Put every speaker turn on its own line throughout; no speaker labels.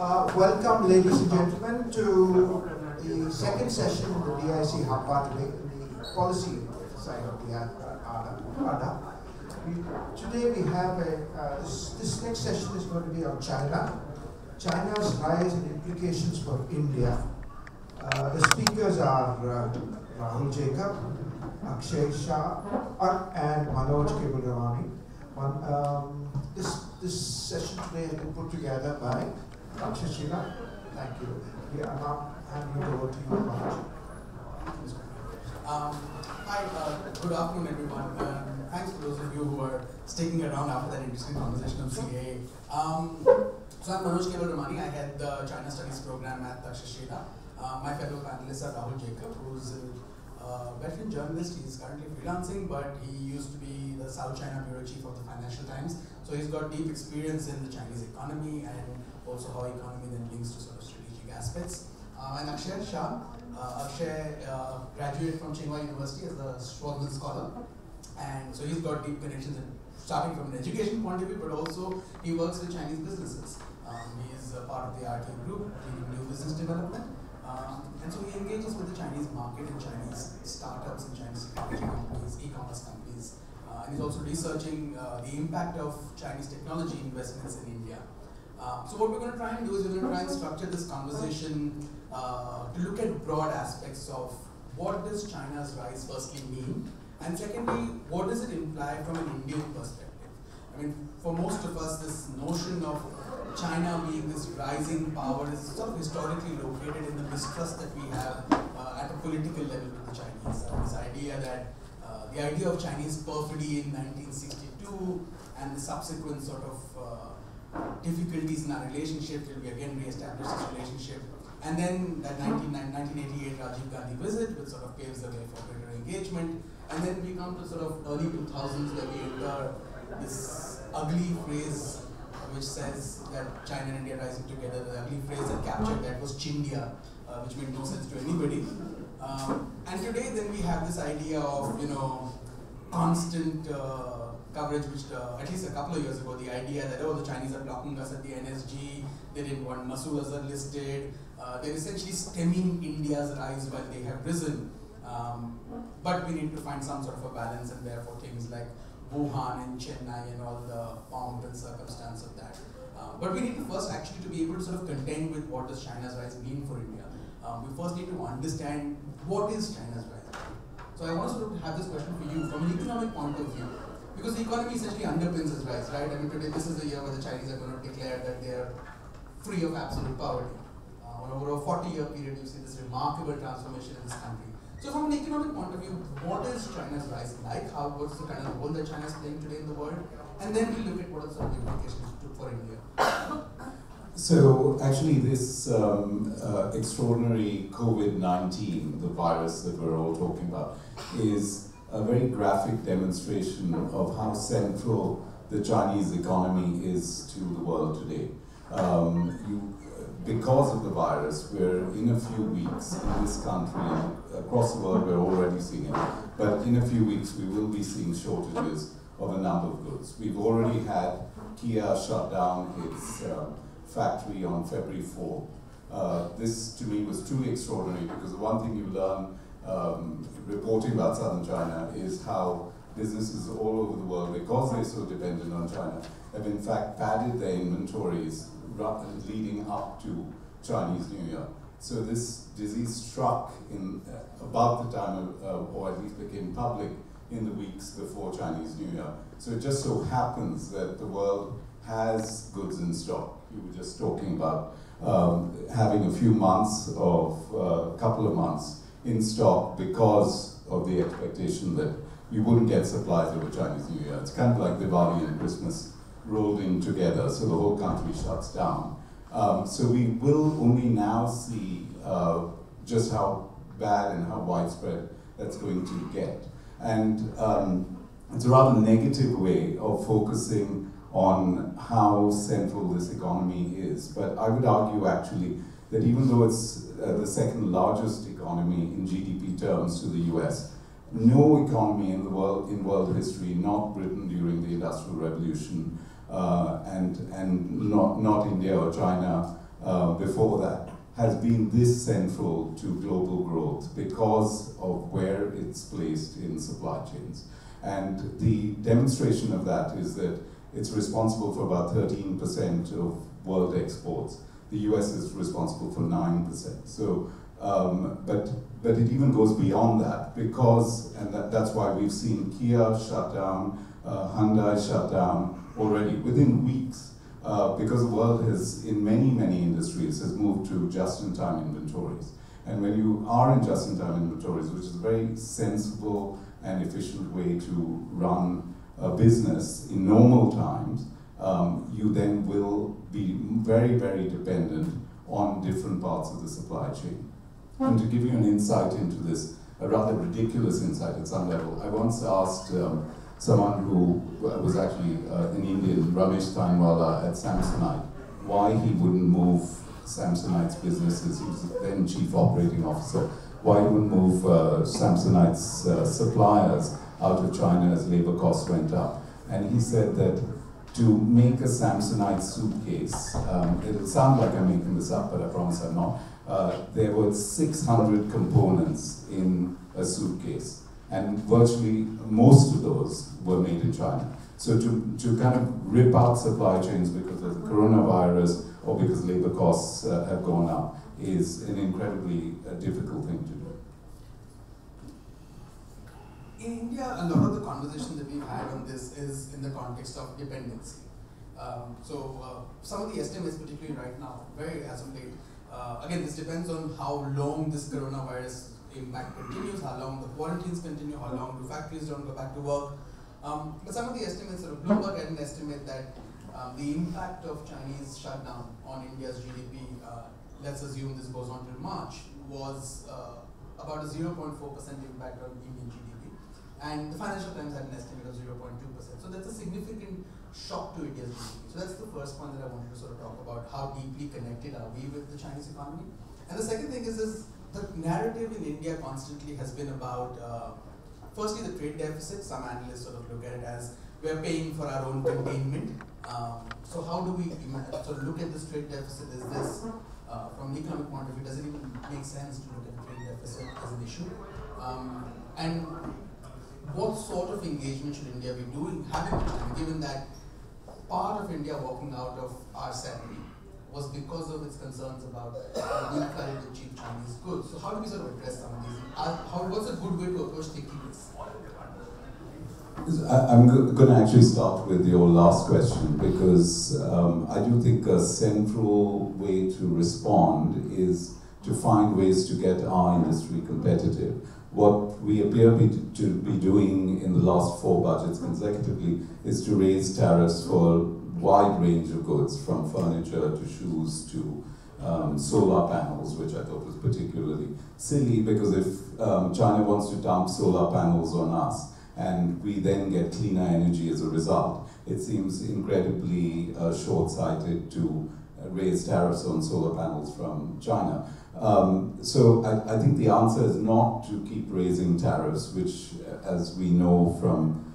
Welcome, ladies and gentlemen, to the second session in the DIC Hapa today, the policy side of the ADA. Today we have this next session is going to be on China, China's rise and implications for India. The speakers are Rahul Jacob, Akshay Shah, and Manoj Kewalramani. This session today has been put together by Takshashila. Thank you. We are now handing it over to you, Manoj.
Hi, good afternoon, everyone. Thanks to those of you who are sticking around after that interesting conversation on CAA. So I'm Manoj Kewalramani. I head the China Studies program at Takshashila. My fellow panelists are Rahul Jacob, who's a veteran journalist. He's currently freelancing, but he used to be the South China bureau chief of the Financial Times. So he's got deep experience in the Chinese economy and also how economy then links to sort of strategic aspects. And Akshay Shah. Akshay graduated from Tsinghua University as a Schwarzman scholar. And so he's got deep connections, starting from an education point of view, but also he works with Chinese businesses. He is a part of the RT group, leading new business development. And so he engages with the Chinese market and Chinese startups and Chinese technology companies, e-commerce companies. And he's also researching the impact of Chinese technology investments in India. So what we're going to try and do is we're going to try and structure this conversation to look at broad aspects of what does China's rise firstly mean, and secondly, what does it imply from an Indian perspective? I mean, for most of us, this notion of China being this rising power is sort of historically located in the mistrust that we have at a political level with the Chinese. This idea that the idea of Chinese perfidy in 1962 and the subsequent sort of difficulties in our relationship till we again re-establish this relationship. And then that 1988 Rajiv Gandhi visit, which sort of paves the way for greater engagement. And then we come to sort of early 2000s where we enter this ugly phrase which says that China and India rising together, the ugly phrase that captured that was Chindia, which made no sense to anybody. And today then we have this idea of, constant coverage, which at least a couple of years ago, the idea that, the Chinese are blocking us at the NSG, they didn't want Masood Azhar listed, they're essentially stemming India's rise while they have risen. But we need to find some sort of a balance, and therefore things like Wuhan and Chennai and all the pomp and circumstance of that. But we need to first actually to be able to sort of contend with what does China's rise mean for India. We first need to understand what is China's rise. So I want to sort of have this question for you from an economic point of view. Because the economy essentially underpins its rise, right? I mean, today this is a year where the Chinese are going to declare that they are free of absolute poverty. Over a 40-year period, you see this remarkable transformation in this country. So from an economic point of view, what is China's rise like? What's the kind of role that China is playing today in the world? And then we look at what are some of the implications for India.
So actually this extraordinary COVID-19, the virus that we're all talking about, is a very graphic demonstration of how central the Chinese economy is to the world today. Because of the virus, we're in a few weeks in this country, and across the world we're already seeing it, but in a few weeks we will be seeing shortages of a number of goods. We've already had Kia shut down its factory on February 4. This to me was truly extraordinary, because the one thing you learn reporting about southern China is how businesses all over the world, because they're so dependent on China, have in fact padded their inventories leading up to Chinese New Year. So this disease struck in about the time of, or at least became public in the weeks before Chinese New Year. So it just so happens that the world has goods in stock. You were just talking about having a few months of, a couple of months in stock because of the expectation that you wouldn't get supplies over Chinese New Year. It's kind of like Diwali and Christmas rolled in together, so the whole country shuts down. So we will only now see just how bad and how widespread that's going to get. And it's a rather negative way of focusing on how central this economy is. But I would argue actually that even though it's the second largest economy in GDP terms to the US, no economy in the world, in world history, not Britain during the Industrial Revolution, and not India or China before that, has been this central to global growth because of where it's placed in supply chains. And the demonstration of that is that it's responsible for about 13% of world exports. The US is responsible for 9%. So, but it even goes beyond that because, and that's why we've seen Kia shut down, Hyundai shut down already within weeks. Because the world has, in many industries, has moved to just-in-time inventories. And when you are in just-in-time inventories, which is a very sensible and efficient way to run a business in normal times, you then will be very dependent on different parts of the supply chain. And to give you an insight into this, a rather ridiculous insight at some level, I once asked someone who was actually an Indian, Ramesh Tainwala at Samsonite, why he wouldn't move Samsonite's businesses. He was the then chief operating officer. Why he wouldn't move Samsonite's suppliers out of China as labor costs went up. And he said that to make a Samsonite suitcase, it'll sound like I'm making this up, but I promise I'm not, there were 600 components in a suitcase. And virtually most of those were made in China. So to kind of rip out supply chains because of the coronavirus or because labor costs have gone up is an incredibly difficult thing to do.
In India, a lot of the conversation that we've had on this is in the context of dependency. Some of the estimates, particularly right now, very as of late, again, this depends on how long this coronavirus impact continues, how long the quarantines continue, how long do factories don't go back to work. But some of the estimates, sort of Bloomberg had an estimate that the impact of Chinese shutdown on India's GDP, let's assume this goes on till March, was about a 0.4% impact on Indian GDP. And the Financial Times had an estimate of 0.2%. So that's a significant shock to India's GDP. So that's the first point that I wanted to sort of talk about, how deeply connected are we with the Chinese economy. And the second thing is the narrative in India constantly has been about, firstly, the trade deficit. Some analysts sort of look at it as we're paying for our own containment. So how do we sort of look at this trade deficit? Is this, from the economic point of view, does it even make sense to look at the trade deficit as an issue? And what sort of engagement should India be having with China, given that part of India walking out of RCEP was because of its concerns about being carried with cheap Chinese goods. So how do we sort of address some of these? What's a good way to approach taking this?
I'm going to actually start with your last question because I do think a central way to respond is to find ways to get our industry competitive. What we appear to be doing in the last 4 budgets consecutively is to raise tariffs for a wide range of goods, from furniture to shoes to solar panels, which I thought was particularly silly because if China wants to dump solar panels on us and we then get cleaner energy as a result, it seems incredibly short-sighted to raise tariffs on solar panels from China. So I think the answer is not to keep raising tariffs, which, as we know from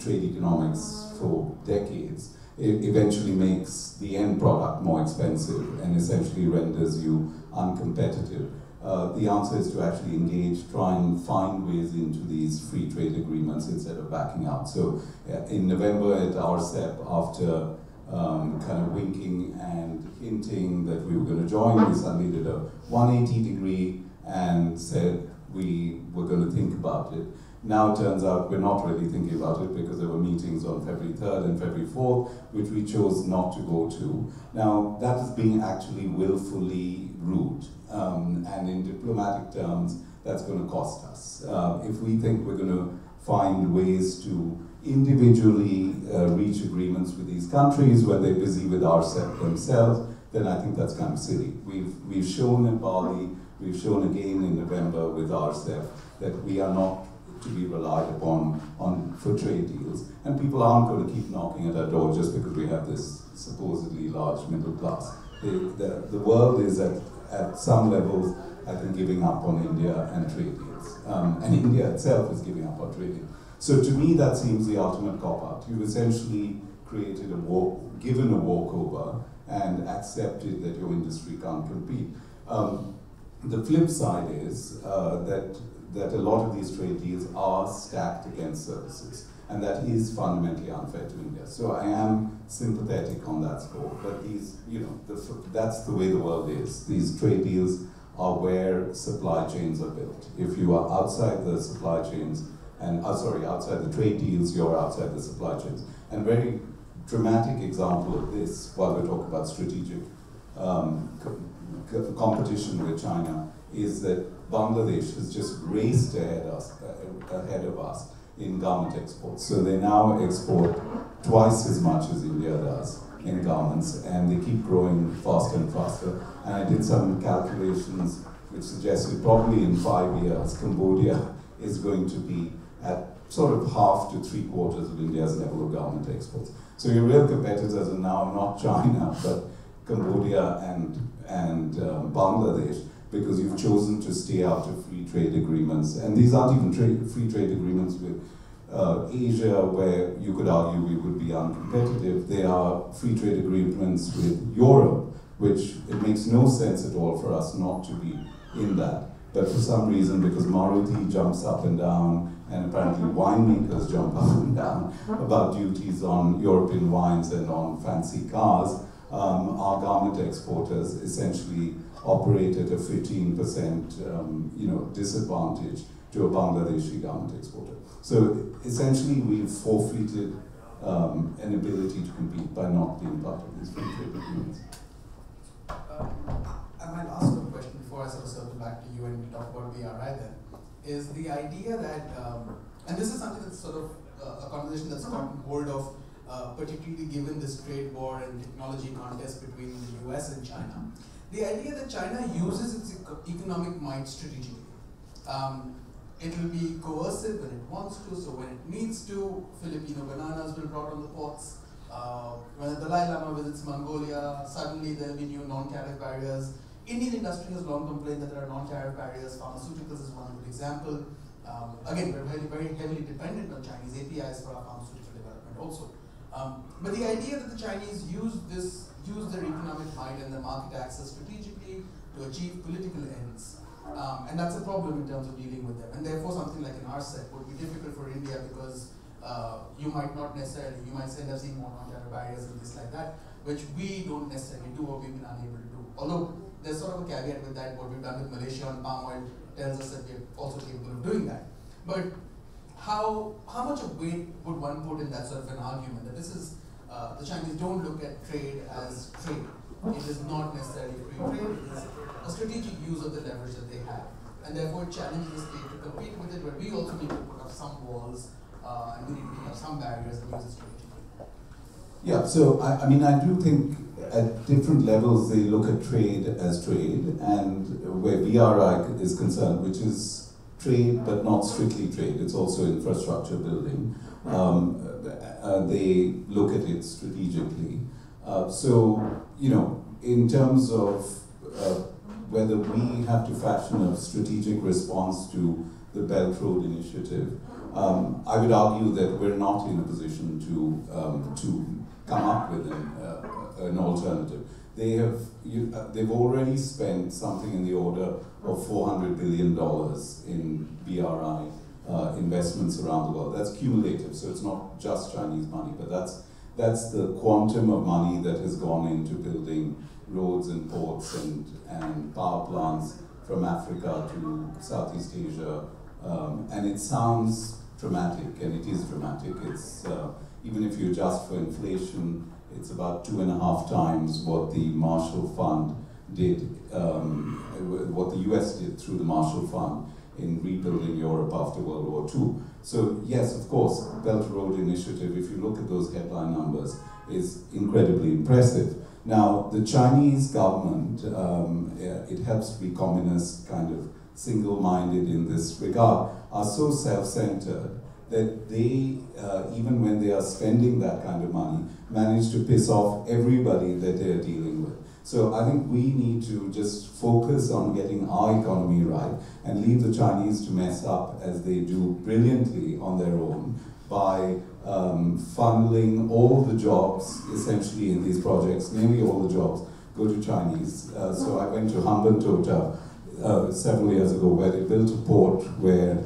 trade economics for decades, it eventually makes the end product more expensive and essentially renders you uncompetitive. The answer is to actually engage, try and find ways into these free trade agreements instead of backing out. So in November at RCEP, after kind of winking and hinting that we were going to join, we suddenly did a 180 degree and said we were going to think about it. Now it turns out we're not really thinking about it because there were meetings on February 3rd and February 4th, which we chose not to go to. Now that is being actually willfully rude, and in diplomatic terms, that's going to cost us. If we think we're going to find ways to individually reach agreements with these countries when they're busy with RCEP themselves, then I think that's kind of silly. We've shown in Bali, we've shown again in November with RCEP that we are not to be relied upon for trade deals, and people aren't going to keep knocking at our door just because we have this supposedly large middle class. The world is at some levels, I think, giving up on India and trade deals, and India itself is giving up on trade deals. So to me, that seems the ultimate cop-out. You've essentially created given a walkover, and accepted that your industry can't compete. The flip side is that a lot of these trade deals are stacked against services, and that is fundamentally unfair to India. So I am sympathetic on that score, but these, that's the way the world is. These trade deals are where supply chains are built. If you are outside the supply chains, and outside the trade deals, you're outside the supply chains. And very dramatic example of this, while we're talking about strategic competition with China, is that Bangladesh has just raced ahead of us in garment exports. So they now export twice as much as India does in garments, and they keep growing faster and faster. And I did some calculations which suggested probably in 5 years, Cambodia is going to be at sort of half to 3/4 of India's level of garment exports. So your real competitors are now not China, but Cambodia and Bangladesh, because you've chosen to stay out of free trade agreements. And these aren't even free trade agreements with Asia, where you could argue we would be uncompetitive. They are free trade agreements with Europe, which it makes no sense at all for us not to be in that. But for some reason, because Maruti jumps up and down, and apparently winemakers jump up and down about duties on European wines and on fancy cars, our garment exporters essentially operate at a 15% disadvantage to a Bangladeshi garment exporter. So essentially we've forfeited an ability to compete by not being part of these free trade agreements.
And my last question before I sort of circle back to you and we talk about BRI then, is the idea that, and this is something that's sort of a conversation that's gotten hold of, particularly given this trade war and technology contest between the US and China. The idea that China uses its economic might strategically. It will be coercive when it wants to, so when it needs to, Filipino bananas will be brought on the ports. When the Dalai Lama visits Mongolia, suddenly there will be new non-tariff barriers. Indian industry has long complained that there are non-tariff barriers. Pharmaceuticals is one good example. Again, we're very, very heavily dependent on Chinese APIs for our pharmaceutical development also. But the idea that the Chinese use their economic might and their market access strategically to achieve political ends. And that's a problem in terms of dealing with them. And therefore something like an RCEP would be difficult for India because you might not necessarily, you might end up seeing more non-tariff barriers and things like that, which we don't necessarily do or we've been unable to do. Although there's sort of a caveat with that, what we've done with Malaysia on palm oil tells us that we're also capable of doing that. But how much of weight would one put in that sort of an argument that this is, the Chinese don't look at trade as trade. It is not necessarily free trade, it is a strategic use of the leverage that they have. And therefore it challenges the state to compete with it, but we also need to put up some walls and we need to put up some barriers and use it strategically.
Yeah, so I mean, I do think at different levels they look at trade as trade, and where BRI is concerned, which is trade but not strictly trade, it's also infrastructure building, they look at it strategically. So, in terms of whether we have to fashion a strategic response to the Belt Road Initiative, I would argue that we're not in a position to come up with an alternative. They've already spent something in the order of $400 billion in BRI investments around the world. That's cumulative, so it's not just Chinese money, but that's the quantum of money that has gone into building roads and ports and power plants from Africa to Southeast Asia. And it sounds dramatic, and it is dramatic. It's even if you adjust for inflation, it's about 2.5 times what the Marshall Fund did, what the US did through the Marshall Fund in rebuilding Europe after World War II. So yes, of course, Belt Road Initiative, if you look at those headline numbers, is incredibly impressive. Now, the Chinese government, it helps to be communist, kind of single-minded in this regard, are so self-centered that they, even when they are spending that kind of money, manage to piss off everybody that they're dealing with. So I think we need to just focus on getting our economy right and leave the Chinese to mess up as they do brilliantly on their own. by funneling all the jobs essentially in these projects, nearly all the jobs go to Chinese. So I went to Hambantota several years ago, where they built a port where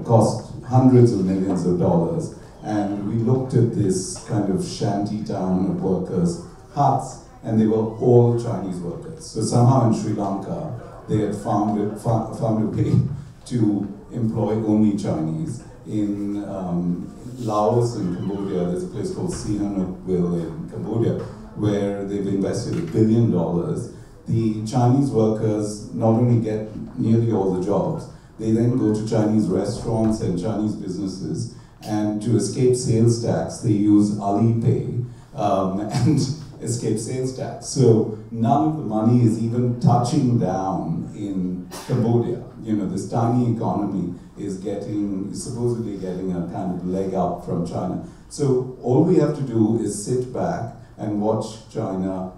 cost hundreds of millions of dollars, and we looked at this kind of shanty town of workers, huts, and they were all Chinese workers. So somehow in Sri Lanka, they had found a way to employ only Chinese. In Laos and Cambodia, there's a place called Sihanoukville in Cambodia, where they've invested $1 billion. The Chinese workers not only get nearly all the jobs, they then go to Chinese restaurants and Chinese businesses, and to escape sales tax, they use Alipay and escape sales tax. So none of the money is even touching down in Cambodia. This tiny economy is supposedly getting a kind of leg up from China. So all we have to do is sit back and watch China,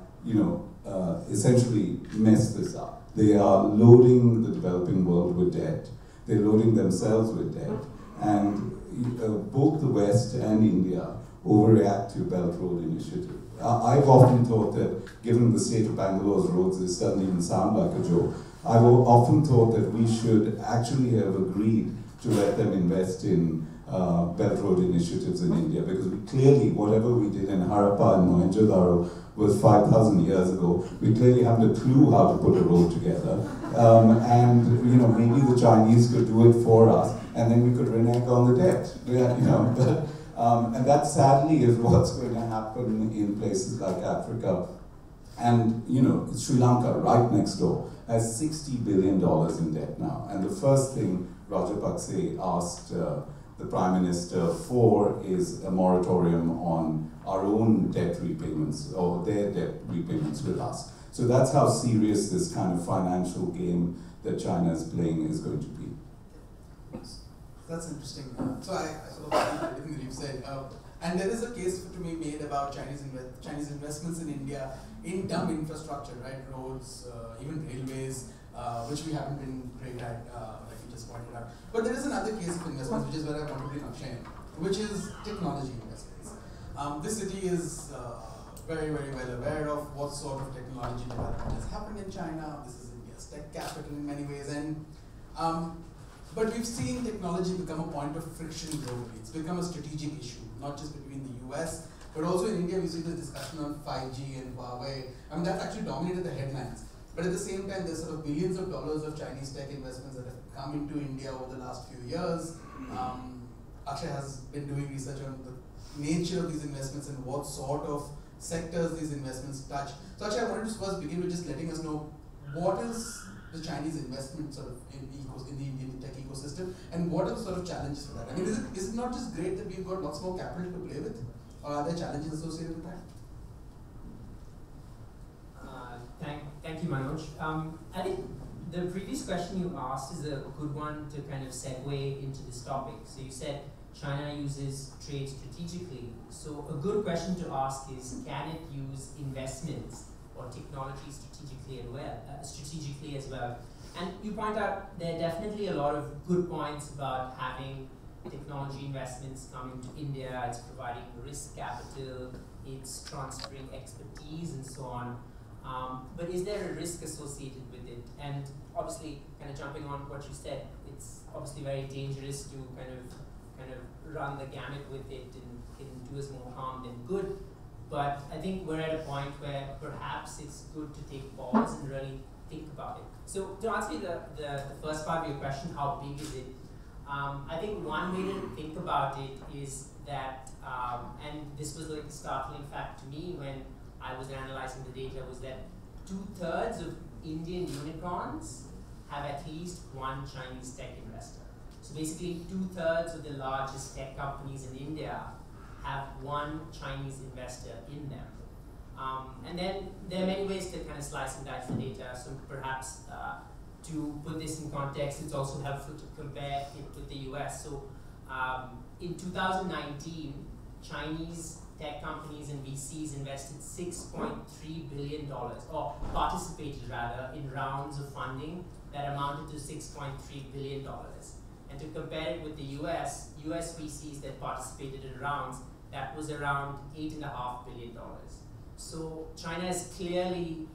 essentially mess this up. They are loading the developing world with debt. They're loading themselves with debt. And both the West and India overreact to Belt Road Initiative. I've often thought that, given the state of Bangalore's roads, this doesn't even sound like a joke. I've often thought that we should actually have agreed to let them invest in Belt Road initiatives in India, because we clearly, whatever we did in Harappa and Mohenjo-daro was 5,000 years ago. We clearly haven't a clue how to put a road together. And maybe the Chinese could do it for us, and then we could renege on the debt. And that sadly is what's going to happen in places like Africa. And Sri Lanka, right next door, has $60 billion in debt now. And the first thing Rajapakse asked the Prime Minister for is a moratorium on our own debt repayments, or their debt repayments with us. So that's how serious this kind of financial game that China is playing is going to be.
That's interesting. So I sort of agree with everything that you've said. And there is a case to be made about Chinese investments in India in dumb infrastructure, right? Roads, even railways, which we haven't been great at, like you just pointed out. But there is another case of investments, which is where I want to bring Akshay in, which is technology investments. This city is very, very well aware of what sort of technology development has happened in China. This is India's tech capital in many ways. But we've seen technology become a point of friction globally. It's become a strategic issue, not just between the US, but also in India we see the discussion on 5G and Huawei. I mean, that's actually dominated the headlines. But at the same time, there's sort of billions of dollars of Chinese tech investments that have come into India over the last few years. Akshay has been doing research on the nature of these investments and what sort of sectors these investments touch. So Akshay, I wanted to first begin with just letting us know what is the Chinese investment sort of in the Indian tech ecosystem, and what are the sort of challenges for that? I mean, is it not just great that we've got lots more capital to play with, or are there challenges associated with that?
Thank you, Manoj. I think the previous question you asked is a good one to kind of segue into this topic. So you said China uses trade strategically. So a good question to ask is, can it use investments or technology strategically as well? And you point out there are definitely a lot of good points about having technology investments coming to India. It's providing risk capital, it's transferring expertise and so on. But is there a risk associated with it? And obviously, kind of jumping on what you said, it's obviously very dangerous to kind of run the gamut with it and can do us more harm than good. But I think we're at a point where perhaps it's good to take pause and really think about it. So to answer the first part of your question, how big is it? I think one way to think about it is that, and this was like a startling fact to me when I was analyzing the data, was that 2/3 of Indian unicorns have at least one Chinese tech investor. So basically 2/3 of the largest tech companies in India have one Chinese investor in them. And then there are many ways to kind of slice and dice the data. So perhaps to put this in context, it's also helpful to compare it with the US. So in 2019, Chinese tech companies and VCs invested $6.3 billion, or participated rather, in rounds of funding that amounted to $6.3 billion. And to compare it with the US VCs that participated in rounds, that was around $8.5 billion. So China is clearly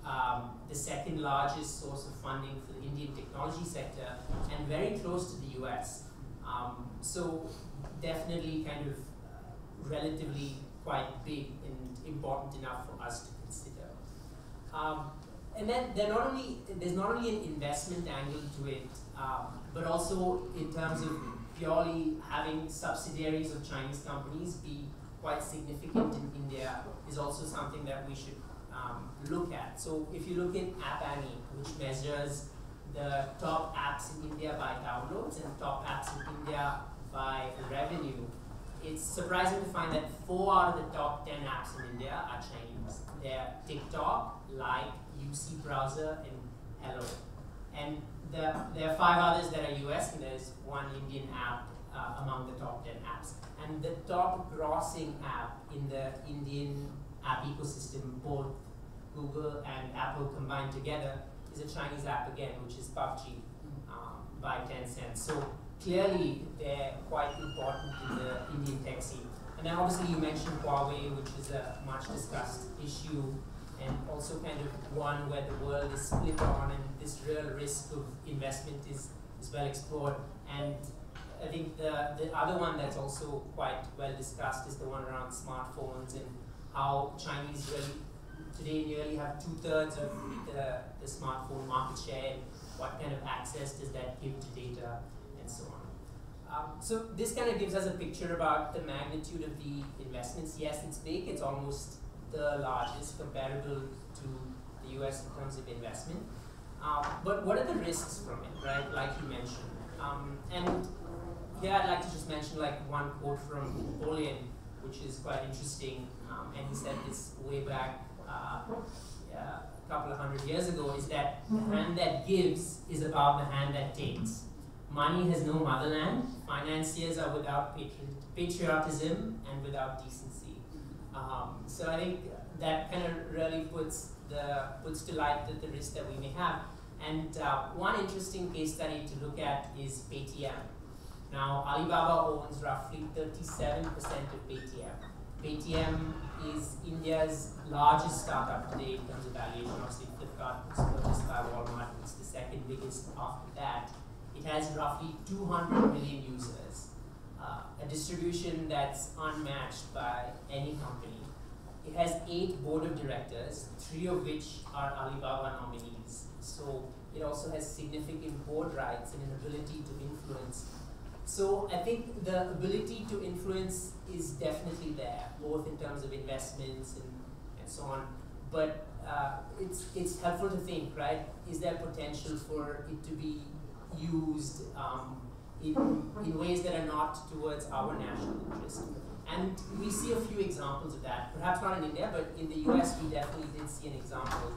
the second largest source of funding for the Indian technology sector and very close to the US. So definitely kind of relatively quite big and important enough for us to consider. And then there's not only an investment angle to it, but also in terms of purely having subsidiaries of Chinese companies be quite significant in India is also something that we should look at. So if you look at App Annie, which measures the top apps in India by downloads and top apps in India by revenue, it's surprising to find that 4 out of the top 10 apps in India are Chinese. They're TikTok, Like, UC Browser, and Hello. And there are 5 others that are US, and there's 1 Indian app among the top 10 apps. And the top grossing app in the Indian app ecosystem, both Google and Apple combined together, is a Chinese app again, which is PUBG by Tencent. So clearly, they're quite important in the Indian tech scene. And then obviously you mentioned Huawei, which is a much discussed issue, and also kind of one where the world is split on, and this real risk of investment is well explored. And I think the other one that's also quite well discussed is the one around smartphones and how Chinese really today nearly have 2/3 of the smartphone market share, and what kind of access does that give to data, and so on. So this kind of gives us a picture about the magnitude of the investments. Yes, it's big, it's almost the largest, comparable to the US in terms of investment. But what are the risks from it, right, like you mentioned? And here I'd like to just mention like one quote from Napoleon, which is quite interesting, and he said this way back a couple of 100 years ago, is that the hand that gives is above the hand that takes. Money has no motherland, financiers are without patriotism and without decency. So I think that kind of really puts to light the risk that we may have. And one interesting case study to look at is Paytm. Now, Alibaba owns roughly 37% of Paytm. Paytm is India's largest startup today in terms of valuation. Obviously, Flipkart was purchased by Walmart, it's the second biggest after that. It has roughly 200 million users, a distribution that's unmatched by any company. It has 8 board of directors, 3 of which are Alibaba nominees. So it also has significant board rights and an ability to influence. So I think the ability to influence is definitely there, both in terms of investments and so on. But it's helpful to think, right? Is there potential for it to be used in ways that are not towards our national interest? And we see a few examples of that. Perhaps not in India, but in the US we definitely did see an example.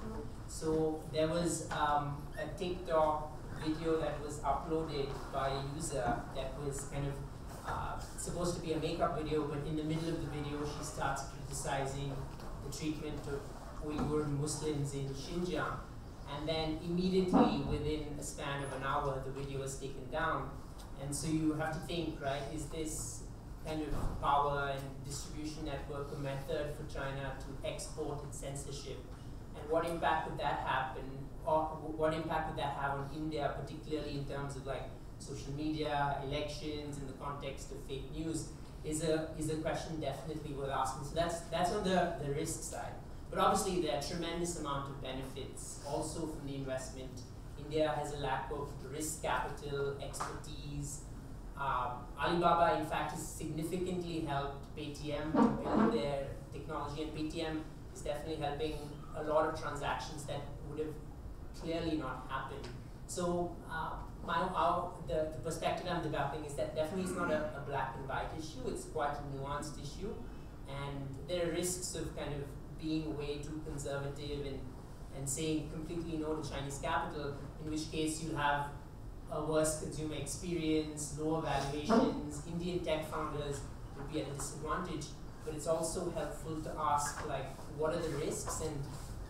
So there was a TikTok video that was uploaded by a user that was kind of supposed to be a makeup video, but in the middle of the video she starts criticizing the treatment of Uyghur Muslims in Xinjiang. And then immediately within a span of an hour the video was taken down. And so you have to think, right, is this kind of power and distribution network a method for China to export its censorship? And what impact would that happen, or what impact would that have on India, particularly in terms of like social media, elections, in the context of fake news, is a question definitely worth asking. So that's on the risk side. But obviously there are tremendous amount of benefits also from the investment. India has a lack of risk capital, expertise. Alibaba in fact has significantly helped Paytm to build their technology, and Paytm is definitely helping a lot of transactions that would have clearly not happened. So the perspective I'm developing is that definitely it's not a black and white issue, it's quite a nuanced issue, and there are risks of kind of being way too conservative and saying completely no to Chinese capital, in which case you'll have a worse consumer experience, lower valuations, Indian tech founders would be at a disadvantage. But it's also helpful to ask, like, what are the risks and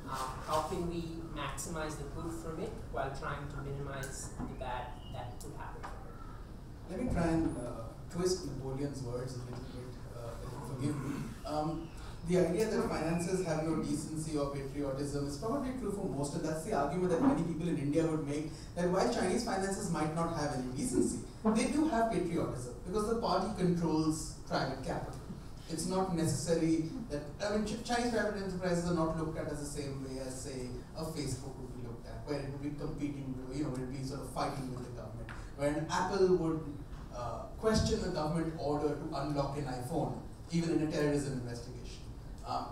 how can we maximize the good from it while trying to minimize the bad that could happen from it.
let me try and twist Napoleon's words a little bit, if you forgive me. The idea that finances have no decency or patriotism is probably true for most, and that's the argument that many people in India would make, that while Chinese finances might not have any decency, they do have patriotism, because the party controls private capital. It's not necessary that, I mean, Chinese private enterprises are not looked at as the same way as, say, a Facebook would be looked at, where it would be competing, it would be sort of fighting with the government, where an Apple would question a government order to unlock an iPhone, even in a terrorism investigation.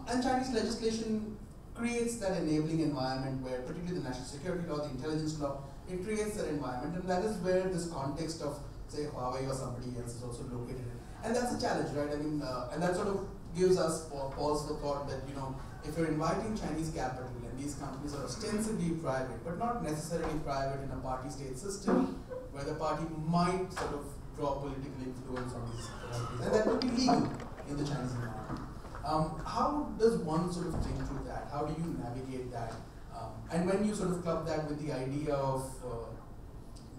And Chinese legislation creates that enabling environment where, particularly the national security law, the intelligence law, it creates that environment, and that is where this context of, say, Huawei or somebody else is also located in. And that's a challenge, right? I mean, and that sort of gives us pause for thought that, if you're inviting Chinese capital and these companies are ostensibly private, but not necessarily private in a party-state system, where the party might sort of draw political influence on these companies, and that would be legal in the Chinese environment. How does one sort of think through that? How do you navigate that? And when you sort of club that with the idea of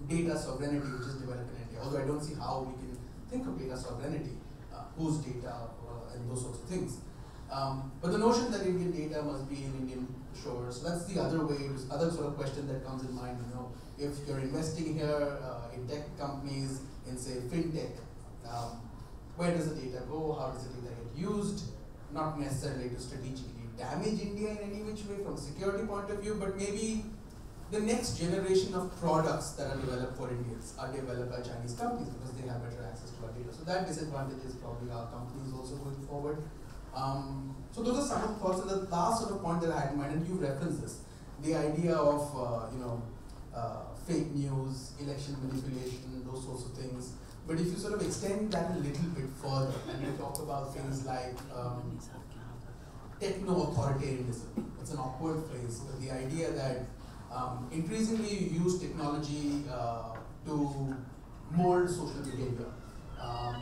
data sovereignty, which is developed in India, although I don't see how we can think of data sovereignty, whose data, and those sorts of things. But the notion that Indian data must be in Indian shores, so that's the other way, other sort of question that comes in mind. If you're investing here in tech companies, in say fintech, where does the data go? How does the data get used? Not necessarily to strategically damage India in any which way from a security point of view, but maybe the next generation of products that are developed for Indians are developed by Chinese companies because they have better access to our data. So that disadvantage is probably our companies also going forward. So those are some of the thoughts. And the last sort of point that I had in mind, and you referenced this, the idea of fake news, election manipulation, those sorts of things. But if you sort of extend that a little bit further and you talk about things like techno-authoritarianism, it's an awkward phrase, but the idea that increasingly you use technology to mold social behavior.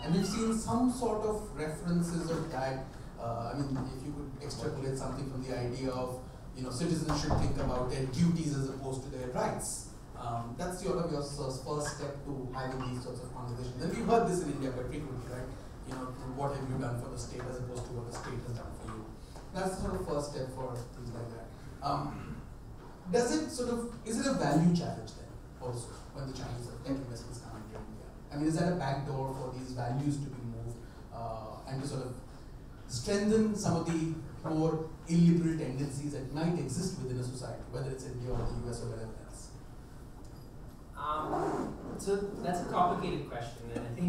And we've seen some sort of references of that. I mean, if you could extrapolate something from the idea of, citizens should think about their duties as opposed to their rights. That's sort of your first step to having these sorts of conversations. And we've heard this in India quite frequently, right? What have you done for the state as opposed to what the state has done for you? That's the sort of first step for things like that. Is it a value challenge then, also, when the Chinese tech investments come into India? I mean, is that a backdoor for these values to be moved and to sort of strengthen some of the more illiberal tendencies that might exist within a society, whether it's India or the US or wherever else?
So that's a complicated question, and I think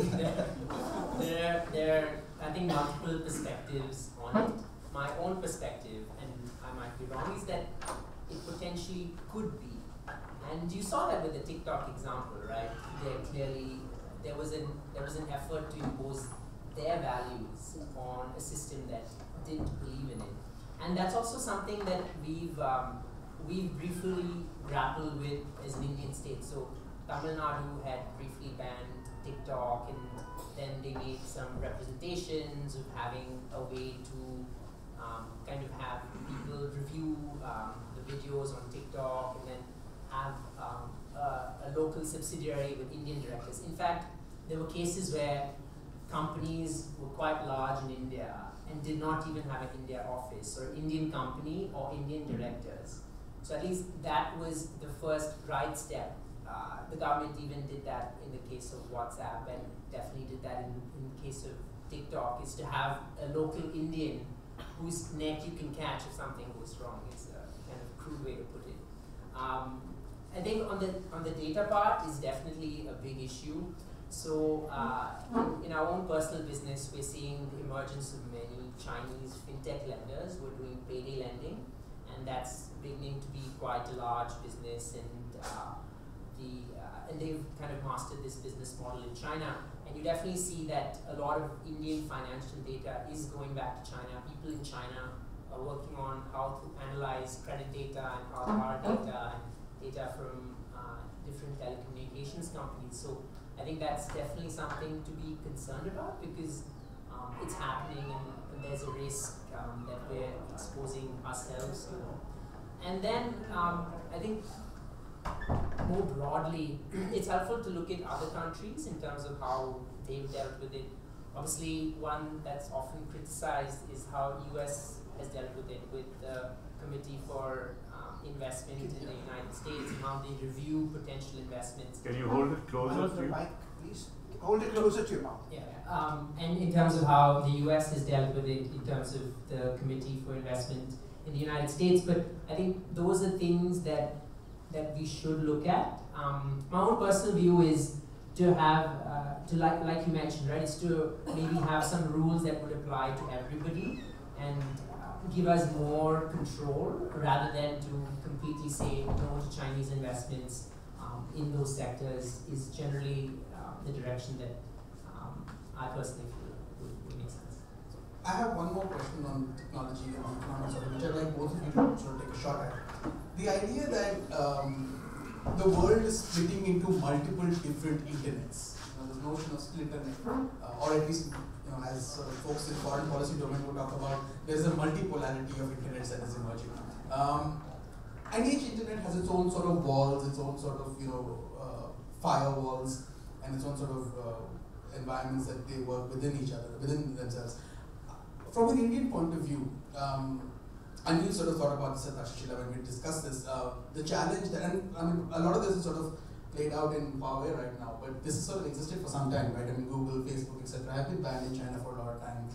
there are multiple perspectives on it. My own perspective, and I might be wrong, is that it potentially could be. And you saw that with the TikTok example, right? There was an effort to impose their values on a system that didn't believe in it. And that's also something that we've briefly grappled with as an Indian state. So Tamil Nadu had briefly banned TikTok, and then they made some representations of having a way to kind of have people review the videos on TikTok, and then have a local subsidiary with Indian directors. In fact, there were cases where companies were quite large in India and did not even have an India office, or Indian company or Indian directors. So at least that was the first right step. The government even did that in the case of WhatsApp, and definitely did that in the case of TikTok, is to have a local Indian whose neck you can catch if something goes wrong. It's a kind of crude way to put it. I think on the data part is definitely a big issue. So in our own personal business, we're seeing the emergence of many Chinese fintech lenders who are doing payday lending, and that's beginning to be quite a large business, and they've kind of mastered this business model in China. And you definitely see that a lot of Indian financial data is going back to China. People in China are working on how to analyze credit data and Aadhaar data and data from different telecommunications companies. So I think that's definitely something to be concerned about, because it's happening, and there's a risk that we're exposing ourselves to. And then I think more broadly, it's helpful to look at other countries in terms of how they've dealt with it. Obviously, one that's often criticized is how US has dealt with it, with the Committee for Investment in the United States, and how they review potential investments.
Can you hold it closer to you?
Mic, please. Hold it closer to your mouth.
Yeah, and in terms of how the US has dealt with it in terms of the Committee for Investment in the United States, but I think those are things that we should look at. My own personal view is to have, like you mentioned, right, is to maybe have some rules that would apply to everybody and give us more control rather than to completely say no to Chinese investments in those sectors is generally the direction that I personally feel would make sense.
I have one more question on technology and economics, which I'd like both of you to sort of take a shot at. The idea that the world is splitting into multiple different internets. This notion of split internet, or at least as sort of folks in foreign policy domain would talk about, there's a multipolarity of internets that is emerging. And each internet has its own sort of walls, its own sort of firewalls, and its own sort of environments that they work within each other, within themselves. From an Indian point of view, and we sort of thought about this at Takshashila when we discussed this, the challenge that, and I mean, a lot of this is sort of played out in Huawei right now, but this has sort of existed for some time, right? I mean, Google, Facebook, etc. have been banned in China for a lot of time.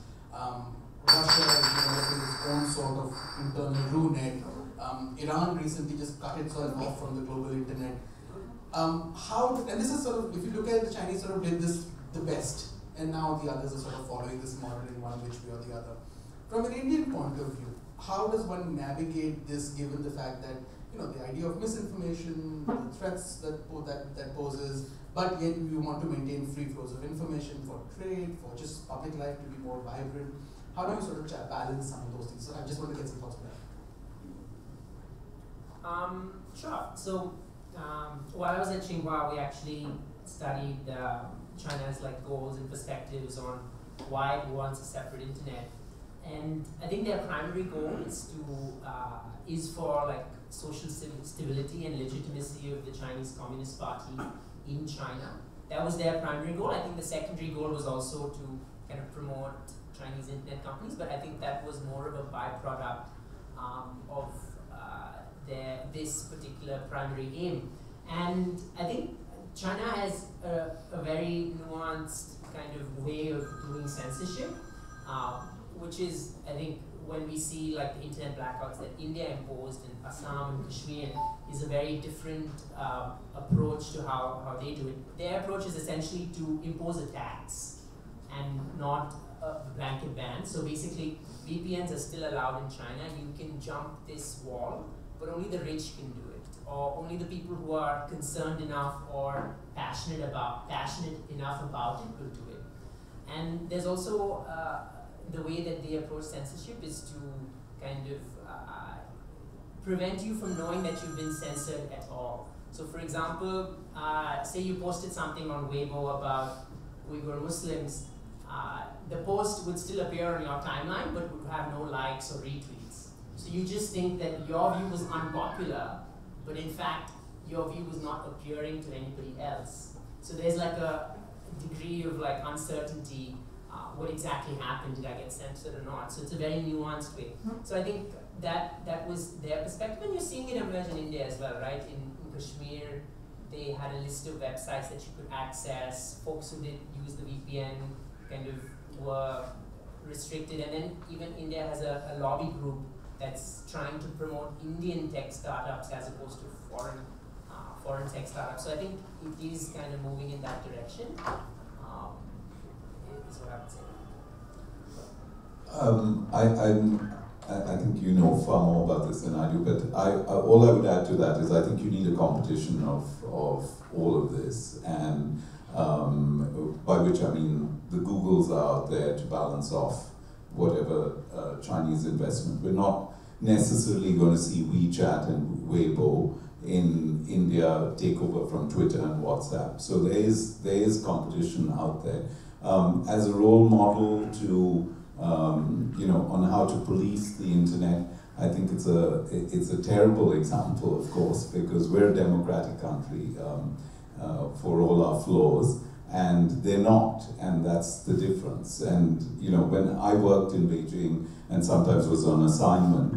Russia is developing its own sort of internal RUNet. Iran recently just cut itself off from the global internet. And this is sort of, if you look at it, the Chinese sort of did this the best, and now the others are sort of following this model in one which way or the other. From an Indian point of view, how does one navigate this given the fact that the idea of misinformation, the threats that poses, but yet we want to maintain free flows of information for trade, for just public life to be more vibrant? How do you sort of balance some of those things? So I just want to get some thoughts on that.
Sure. So while I was at Tsinghua, we actually studied China's goals and perspectives on why it wants a separate internet. And I think their primary goal is for social stability and legitimacy of the Chinese Communist Party in China. That was their primary goal. I think the secondary goal was also to kind of promote Chinese internet companies, but I think that was more of a byproduct of this particular primary aim. And I think China has a very nuanced kind of way of doing censorship, which is, I think, when we see the internet blackouts that India imposed in Assam and Kashmir, is a very different approach to how they do it. Their approach is essentially to impose a tax and not a blanket ban. So basically, VPNs are still allowed in China. You can jump this wall, but only the rich can do it, or only the people who are concerned enough or passionate enough about it will do it. And there's also the way that they approach censorship is to kind of prevent you from knowing that you've been censored at all. So for example, say you posted something on Weibo about Uyghur Muslims, the post would still appear on your timeline but would have no likes or retweets. So you just think that your view was unpopular, but in fact your view was not appearing to anybody else. So there's a degree of uncertainty. What exactly happened? Did I get censored or not? So it's a very nuanced way. So I think that was their perspective, and you're seeing it emerge in India as well, right? In Kashmir, they had a list of websites that you could access. Folks who did use the VPN kind of were restricted, and then even India has a lobby group that's trying to promote Indian tech startups as opposed to foreign tech startups. So I think it is kind of moving in that direction. Is what I would say.
I think you know far more about this than I do, but all I would add to that is I think you need a competition of all of this, and by which I mean the Googles are out there to balance off whatever Chinese investment. We're not necessarily going to see WeChat and Weibo in India take over from Twitter and WhatsApp. So there is competition out there. As a role model to, on how to police the internet, I think it's a terrible example, of course, because we're a democratic country for all our flaws, and they're not, and that's the difference. And you know, when I worked in Beijing and sometimes was on assignment,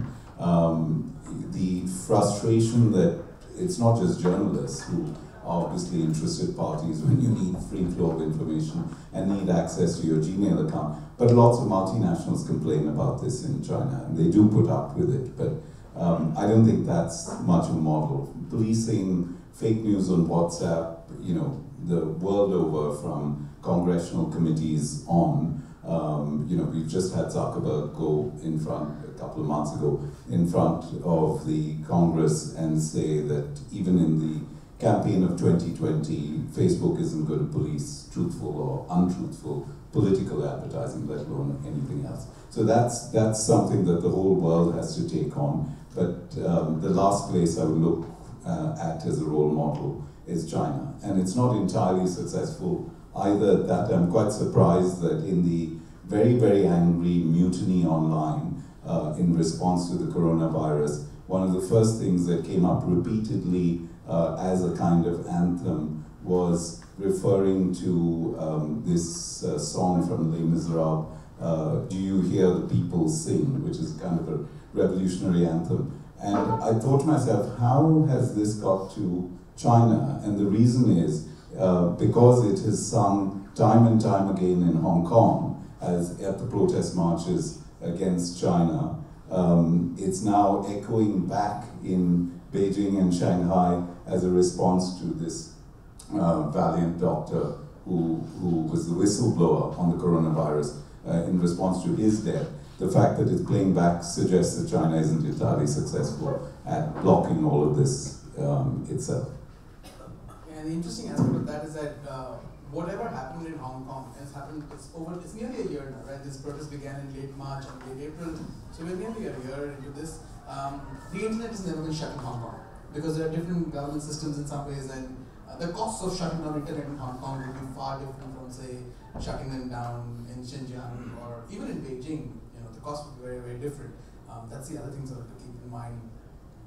the frustration that it's not just journalists who are obviously interested parties when you need free flow of information and need access to your Gmail account, but lots of multinationals complain about this in China, and they do put up with it, but I don't think that's much of a model. Policing fake news on WhatsApp, you know, the world over, from congressional committees on, you know, we've just had Zuckerberg go in front, a couple of months ago, in front of the Congress and say that even in the campaign of 2020, Facebook isn't going to police truthful or untruthful political advertising, let alone anything else. So that's something that the whole world has to take on. But the last place I would look at as a role model is China. And it's not entirely successful either. That I'm quite surprised that in the very, very angry mutiny online in response to the coronavirus, one of the first things that came up repeatedly as a kind of anthem was referring to this song from Les Miserables, Do You Hear the People Sing, which is kind of a revolutionary anthem. And I thought to myself, how has this got to China? And the reason is because it is sung time and time again in Hong Kong, as at the protest marches against China. It's now echoing back in Beijing and Shanghai as a response to this valiant doctor who was the whistleblower on the coronavirus in response to his death. The fact that it's playing back suggests that China isn't entirely successful at blocking all of this itself.
And the interesting aspect of that is that whatever happened in Hong Kong has happened, it's nearly a year now, right? This protest began in late March and late April, so we're nearly a year into this. The internet has never been shut in Hong Kong, because there are different government systems in some ways, and the costs of shutting down internet in Hong Kong would be far different from, say, shutting them down in Xinjiang or even in Beijing. You know, the cost would be very, very different. That's the other thing sort of to keep in mind.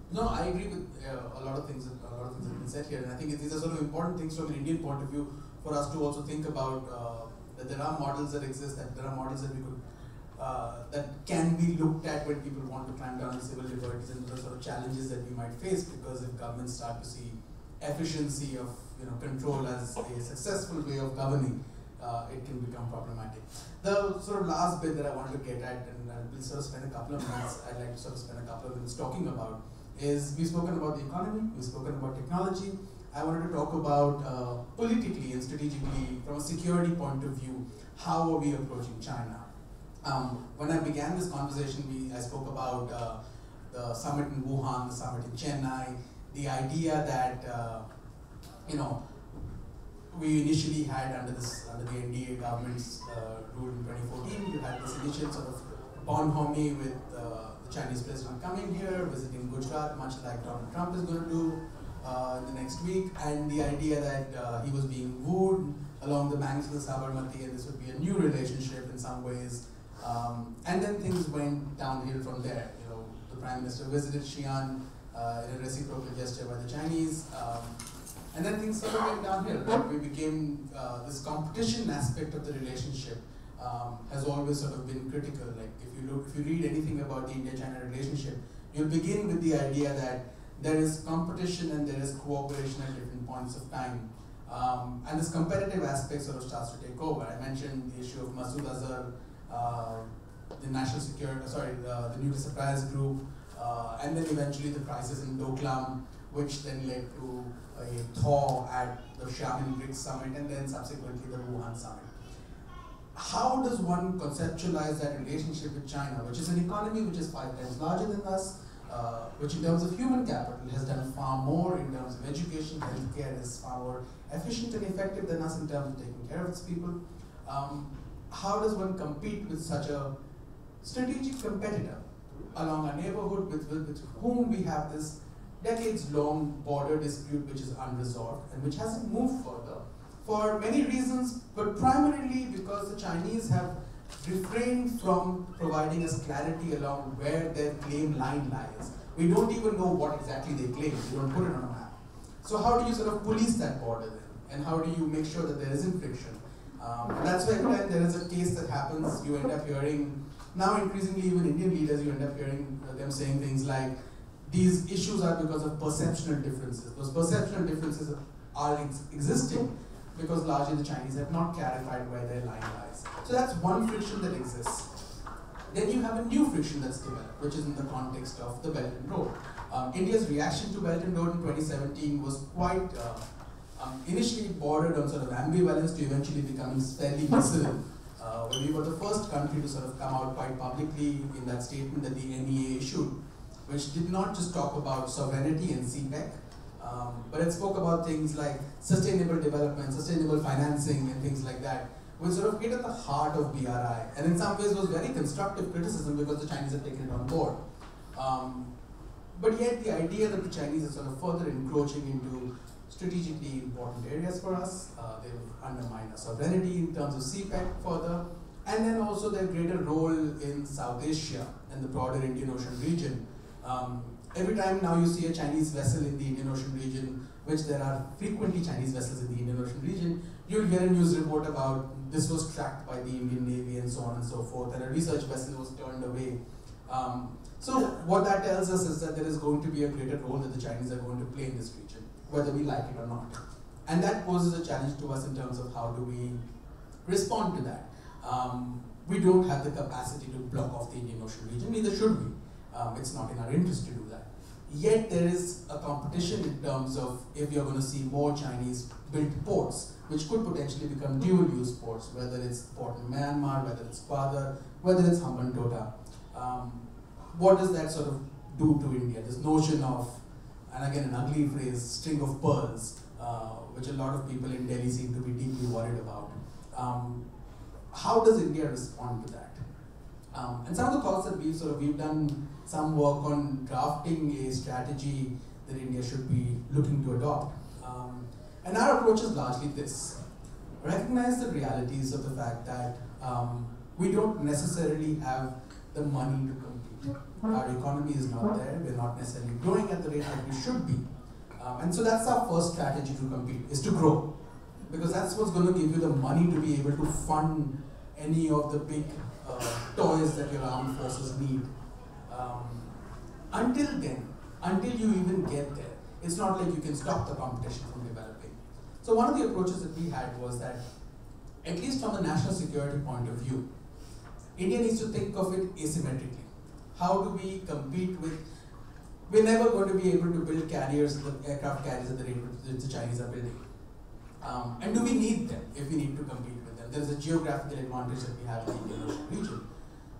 No, I agree with a lot of things that have been said here, and I think these are sort of important things from an Indian point of view for us to also think about that there are models that exist, that there are models that we could that can be looked at when people want to clamp down on civil liberties and the sort of challenges that we might face, because if governments start to see efficiency of control as a successful way of governing, it can become problematic. The sort of last bit that I wanted to get at, and I'll sort of spend a couple of minutes, I'd like to sort of spend a couple of minutes talking about, is we've spoken about the economy, we've spoken about technology. I wanted to talk about politically and strategically, from a security point of view, how are we approaching China? When I began this conversation, I spoke about the summit in Wuhan, the summit in Chennai, the idea that we initially had under the NDA government's rule in 2014, you had this initial sort of bonhomie with the Chinese president coming here, visiting Gujarat, much like Donald Trump is going to do in the next week, and the idea that he was being wooed along the banks of the Sabarmati, and this would be a new relationship in some ways. And then things went downhill from there. The Prime Minister visited Xi'an in a reciprocal gesture by the Chinese, and then things sort of went downhill. Right? We became this competition aspect of the relationship has always sort of been critical. Like if you read anything about the India-China relationship, you'll begin with the idea that there is competition and there is cooperation at different points of time. And this competitive aspect sort of starts to take over. I mentioned the issue of Masood Azhar, the national security, the nuclear suppliers group, and then eventually the crisis in Doklam, which then led to a thaw at the Xiamen BRICS summit and then subsequently the Wuhan summit. How does one conceptualize that relationship with China, which is an economy which is 5 times larger than us, which in terms of human capital has done far more in terms of education, healthcare, is far more efficient and effective than us in terms of taking care of its people? How does one compete with such a strategic competitor along a neighborhood with whom we have this decades-long border dispute which is unresolved and which hasn't moved further for many reasons, but primarily because the Chinese have refrain from providing us clarity along where their claim line lies. We don't even know what exactly they claim. They don't put it on a map. So how do you sort of police that border then? And how do you make sure that there isn't friction? And that's why every time there is a case that happens, you end up hearing, now increasingly even Indian leaders, you end up hearing them saying things like, these issues are because of perceptual differences. Those perceptual differences are existing because largely the Chinese have not clarified where their line lies. So that's one friction that exists. Then you have a new friction that's developed, which is in the context of the Belt and Road. India's reaction to Belt and Road in 2017 was quite, initially bordered on sort of ambivalence to eventually becoming fairly visceral. When we were the first country to sort of come out quite publicly in that statement that the NEA issued, which did not just talk about sovereignty and CPEC, but it spoke about things like sustainable development, sustainable financing, and things like that, which sort of hit at the heart of BRI, and in some ways was very constructive criticism because the Chinese had taken it on board. But yet the idea that the Chinese are sort of further encroaching into strategically important areas for us, they've undermined our sovereignty in terms of CPEC further, and then also their greater role in South Asia and the broader Indian Ocean region. Every time now you see a Chinese vessel in the Indian Ocean region, which there are frequently Chinese vessels in the Indian Ocean region, you'll hear a news report about this was tracked by the Indian Navy and so on and so forth, and a research vessel was turned away. So what that tells us is that there is going to be a greater role that the Chinese are going to play in this region, whether we like it or not. And that poses a challenge to us in terms of how do we respond to that. We don't have the capacity to block off the Indian Ocean region, neither should we. It's not in our interest to do that. Yet there is a competition in terms of if you're going to see more Chinese-built ports, which could potentially become dual-use ports, whether it's port in Myanmar, whether it's Gwadar, whether it's Hambantota. What does that sort of do to India? This notion of, and again an ugly phrase, string of pearls, which a lot of people in Delhi seem to be deeply worried about. How does India respond to that? And some of the thoughts that we've done some work on drafting a strategy that India should be looking to adopt. And our approach is largely this: recognize the realities of the fact that we don't necessarily have the money to compete. Our economy is not there, we're not necessarily growing at the rate that we should be. And so that's our first strategy to compete, is to grow. Because that's what's going to give you the money to be able to fund any of the big toys that your armed forces need. Until then, until you even get there, it's not like you can stop the competition from developing. So one of the approaches that we had was that, at least from a national security point of view, India needs to think of it asymmetrically. How do we compete with, we're never going to be able to build carriers, aircraft carriers at the rate which the Chinese are building. And do we need them if we need to compete with them? There is a geographical advantage that we have in the Indian Ocean region.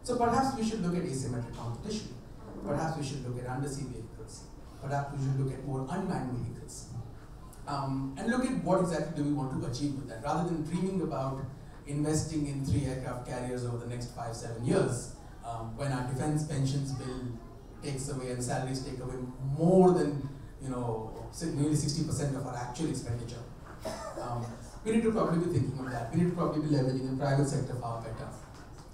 So perhaps we should look at asymmetric competition. Perhaps we should look at undersea vehicles. Perhaps we should look at more unmanned vehicles. And look at what exactly do we want to achieve with that, rather than dreaming about investing in 3 aircraft carriers over the next 5-7 years, when our defense pensions bill takes away and salaries take away more than nearly 60% of our actual expenditure. We need to probably be thinking of that. We need to probably be leveraging the private sector far better.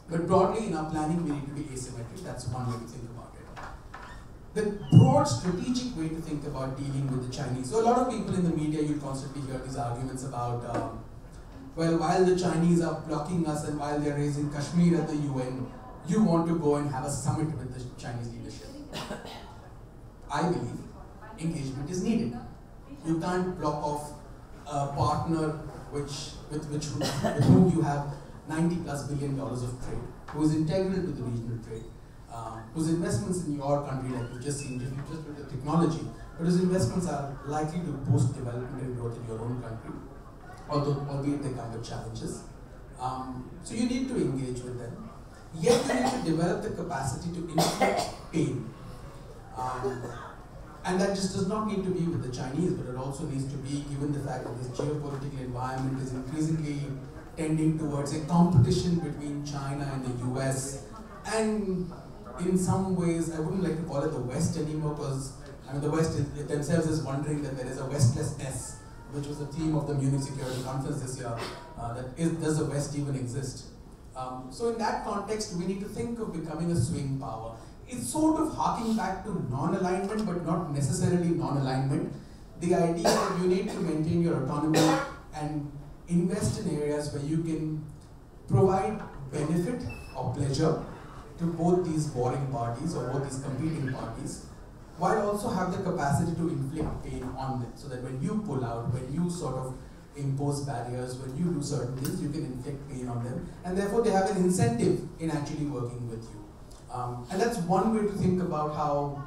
But broadly in our planning, we need to be asymmetric. That's one way to think about it. The broad strategic way to think about dealing with the Chinese. So a lot of people in the media, you'll constantly hear these arguments about, well, while the Chinese are blocking us and while they're raising Kashmir at the UN, you want to go and have a summit with the Chinese leadership. I believe engagement is needed. You can't block off a partner with whom you have $90+ billion of trade, who is integral to the regional trade, whose investments in your country, like you've just seen, just with the technology, but whose investments are likely to boost development and growth in your own country, albeit they come with challenges. So you need to engage with them. Yet you need to develop the capacity to inflict pain. And that just does not need to be with the Chinese, but it also needs to be given the fact that this geopolitical environment is increasingly tending towards a competition between China and the US. And in some ways, I wouldn't like to call it the West anymore, because the West themselves is wondering that there is a Westlessness, which was the theme of the Munich Security Conference this year. Does the West even exist? So in that context, we need to think of becoming a swing power. It's sort of harking back to non-alignment, but not necessarily non-alignment. The idea that you need to maintain your autonomy and invest in areas where you can provide benefit or pleasure to both these warring parties or both these competing parties, while also have the capacity to inflict pain on them, so that when you pull out, when you sort of impose barriers, when you do certain things, you can inflict pain on them, and therefore they have an incentive in actually working with you. And that's one way to think about how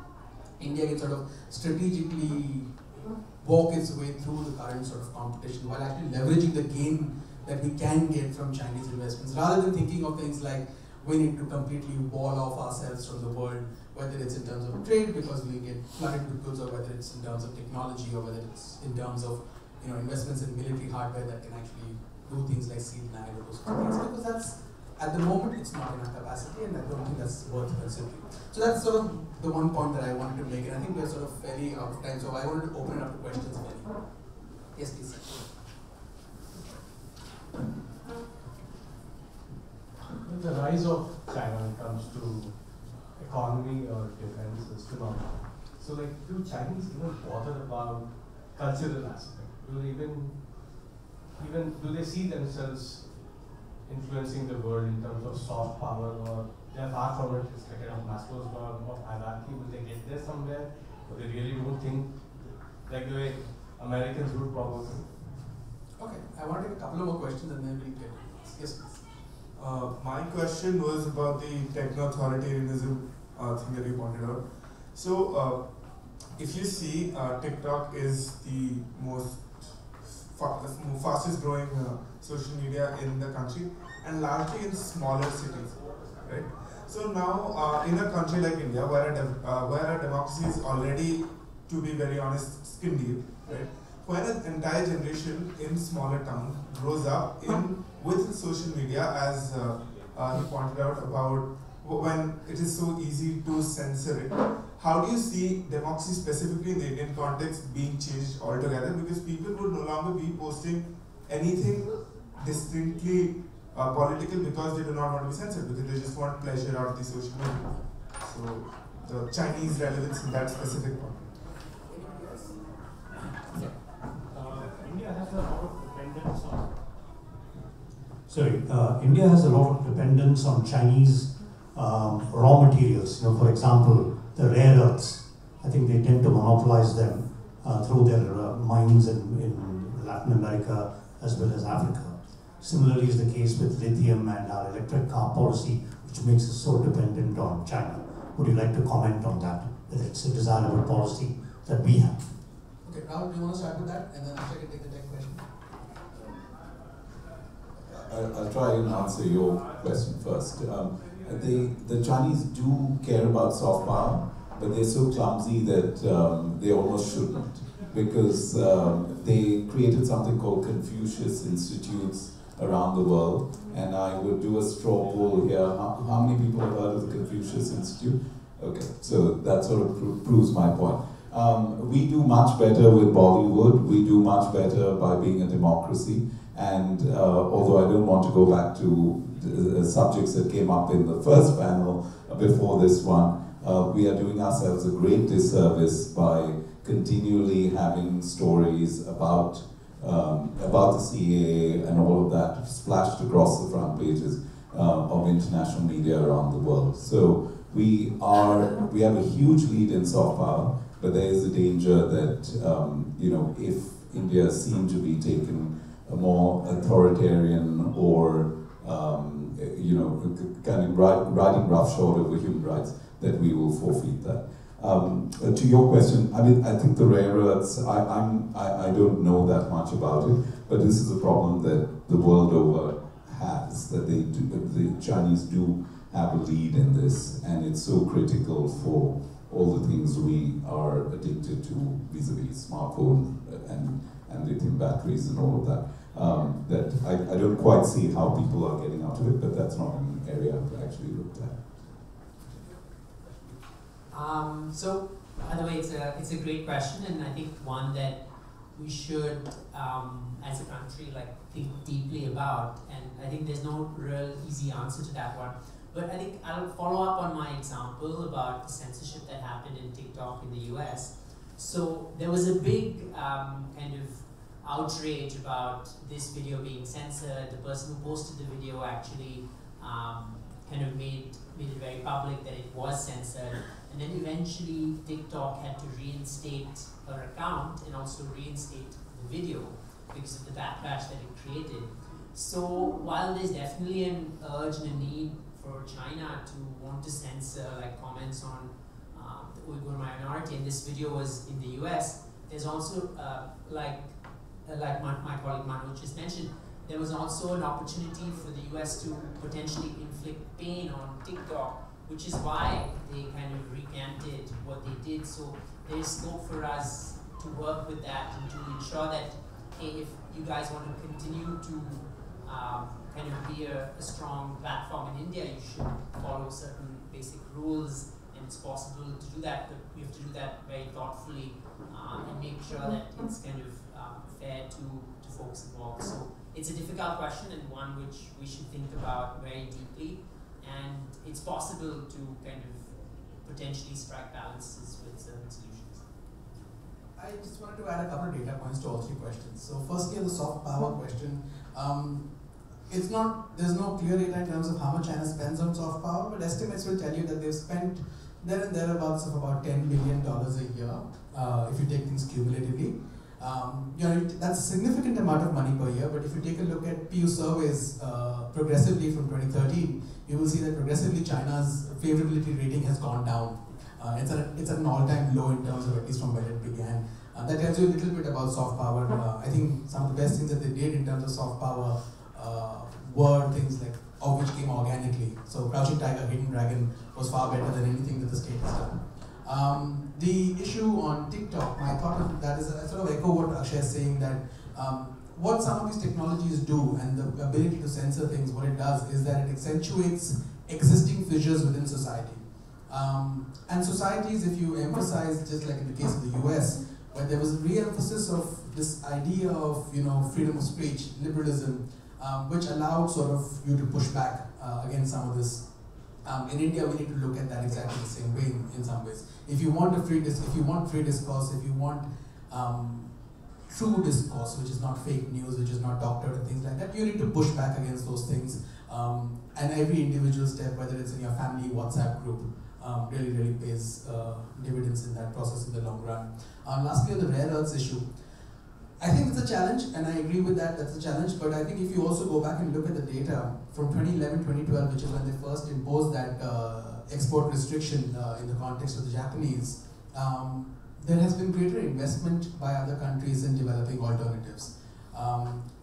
India can sort of strategically walk its way through the current sort of competition, while actually leveraging the gain that we can get from Chinese investments, rather than thinking of things like we need to completely wall off ourselves from the world, whether it's in terms of trade because we get flooded with goods, or whether it's in terms of technology, or whether it's in terms of investments in military hardware that can actually do things like seal land or those kind of things, because that's, at the moment, it's not in our capacity, and I don't think that's worth considering. So that's sort of the one point that I wanted to make, and I think we're sort of fairly out of time, so I wanted to open it up to questions. Yes, please.
The rise of China when it comes to economy or defense system. So like, do Chinese even bother about cultural aspect? Do they even do they see themselves influencing the world in terms of soft power, or they're far from it? It's like a kind of Maslow's law of hierarchy. Will they get there somewhere, or they really don't think like the way Americans would probably?
Okay, I want to take a couple of more questions and then we'll get it. Yes, please.
My question was about the techno-authoritarianism thing that you pointed out. So, if you see, TikTok is the fastest growing social media in the country, and largely in smaller cities, right? So now, in a country like India, where a democracy is already, to be very honest, skin deep, right? When an entire generation in smaller towns grows up with social media, as he pointed out about when it is so easy to censor it, how do you see democracy specifically in the Indian context being changed altogether? Because people would no longer be posting anything distinctly political because they do not want to be censored, because they just want pleasure out of the social media. So the Chinese relevance in that specific point.
India has a lot of dependence on.
India has a lot of dependence on Chinese raw materials. For example, the rare earths. I think they tend to monopolize them through their mines in Latin America as well as Africa. Similarly is the case with lithium and our electric car policy, which makes us so dependent on China. Would you like to comment on that? Whether it's a desirable policy that we have?
Okay, Rahul, do you want to start with that, and then Akshay can take the next question?
I'll try and answer your question first. The Chinese do care about soft power, but they're so clumsy that they almost shouldn't, because they created something called Confucius Institutes around the world, and I would do a straw poll here. How many people have heard of the Confucius Institute? Okay, so that sort of proves my point. We do much better with Bollywood, we do much better by being a democracy, and although I don't want to go back to the subjects that came up in the first panel before this one, we are doing ourselves a great disservice by continually having stories about the CAA and all of that splashed across the front pages of international media around the world. So we have a huge lead in soft power, but there is a danger that if India is seen to be taken a more authoritarian or kind of riding roughshod over human rights, that we will forfeit that. To your question, I think the rare earths, I don't know that much about it, but this is a problem that the world over has, that the Chinese do have a lead in this, and it's so critical for all the things we are addicted to vis-a-vis smartphone and lithium batteries and all of that. That I don't quite see how people are getting out of it, but that's not an area I've actually looked at.
So, by the way, it's a great question, and I think one that we should, as a country, like think deeply about. And I think there's no real easy answer to that one. But I think I'll follow up on my example about the censorship that happened in TikTok in the US. So there was a big kind of outrage about this video being censored. The person who posted the video actually kind of made it very public that it was censored. And then eventually TikTok had to reinstate her account and also reinstate the video because of the backlash that it created. So while there's definitely an urge and a need for China to want to censor like comments on the Uyghur minority, and this video was in the US, there's also like my colleague Manoj just mentioned, there was also an opportunity for the US to potentially inflict pain on TikTok, which is why they kind of recanted what they did. So there's scope for us to work with that and to ensure that, hey, if you guys want to continue to kind of be a strong platform in India, you should follow certain basic rules, and it's possible to do that, but we have to do that very thoughtfully and make sure that it's kind of fair to folks involved. So it's a difficult question and one which we should think about very deeply, and it's possible to kind of potentially strike balances with certain solutions.
I just wanted to add a couple of data points to all three questions. So firstly, on the soft power question, there's no clear data in terms of how much China spends on soft power, but estimates will tell you that they've spent there and thereabouts of about $10 billion a year, if you take things cumulatively. That's a significant amount of money per year, but if you take a look at Pew surveys progressively from 2013, you will see that progressively China's favorability rating has gone down. It's at an all-time low in terms of at least from where it began. That tells you a little bit about soft power. I think some of the best things that they did in terms of soft power were things like, of which came organically. So Crouching Tiger, Hidden Dragon was far better than anything that the state has done. The issue on TikTok, my thought on that is I sort of echo what Akshay is saying, that what some of these technologies do and the ability to censor things, what it does is that it accentuates existing fissures within society. And societies, if you emphasize, just like in the case of the US, where there was a re-emphasis of this idea of freedom of speech, liberalism, which allowed sort of you to push back against some of this. In India, we need to look at that exactly the same way in some ways. If you want free discourse, if you want true discourse, which is not fake news, which is not doctored and things like that, you need to push back against those things. And every individual step, whether it's in your family WhatsApp group, really pays dividends in that process in the long run. Lastly, on the rare earths issue, I think it's a challenge, and I agree with that, that's a challenge, but I think if you also go back and look at the data from 2011-2012, which is when they first imposed that export restriction in the context of the Japanese, there has been greater investment by other countries in developing alternatives.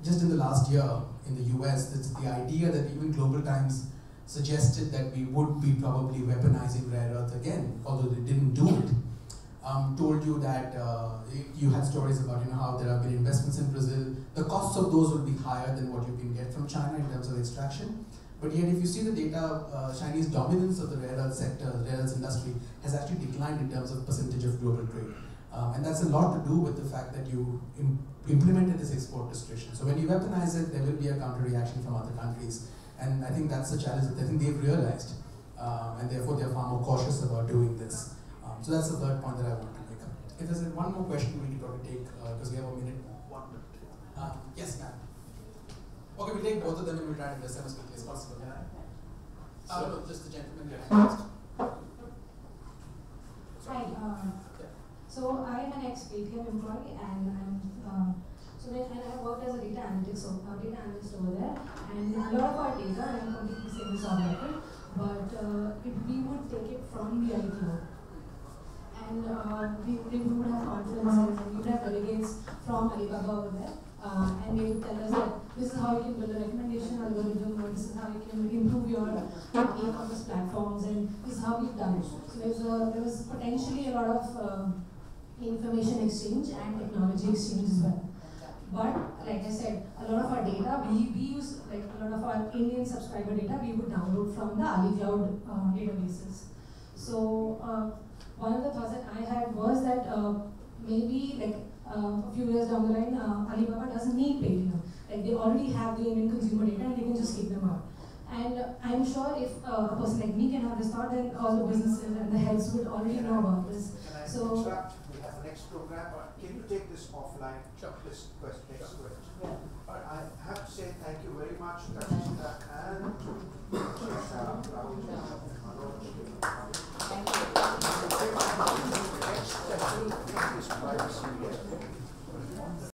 Just in the last year in the US, it's the idea that even Global Times suggested that we would be probably weaponizing rare earth again, although they didn't do it. Told you that you had stories about how there have been investments in Brazil. The costs of those would be higher than what you can get from China in terms of extraction. But yet, if you see the data, Chinese dominance of the rare earth sector, the rare earth industry, has actually declined in terms of percentage of global trade. And that's a lot to do with the fact that you implemented this export restriction. So when you weaponize it, there will be a counter reaction from other countries. And I think that's a challenge that I think they've realized. And therefore, they're far more cautious about doing this. So that's the third point that I want to make. If there's one more question, we can probably take, because we have a minute. 1 minute. Yes, ma'am. Okay, we'll take both of them and we'll try to address them as quickly as possible. No, just the gentleman here first.
Hi. So I am an ex-Paytm employee, and I worked as a data analyst over there. And a lot of our data, and I'm completely saying this on record, but we would take it from the iCloud. And we would have conferences, and we would have delegates from Alibaba over there, and they would tell us that this is how you can build a recommendation algorithm, or this is how you can improve your e-commerce platforms, and this is how we've done it. So there was potentially a lot of information exchange and technology exchange as well. But like I said, a lot of our data, we use, like a lot of our Indian subscriber data, we would download from the AliCloud databases. So one of the thoughts that I had was that maybe like a few years down the line, Alibaba doesn't need paid data. Like they already have the Indian consumer data and they can just keep them out. And I'm sure if a person like me can have this thought, then all the businesses and the heads would already know about this.
Can I
So
interrupt? We have the next program. Can you take this offline?
Sure.
This next question. I have to say thank you very much, Takshashila and Akshay Shah, Rahul Jacob, Manoj Kewalramani.
thank you.
Next session is privacy.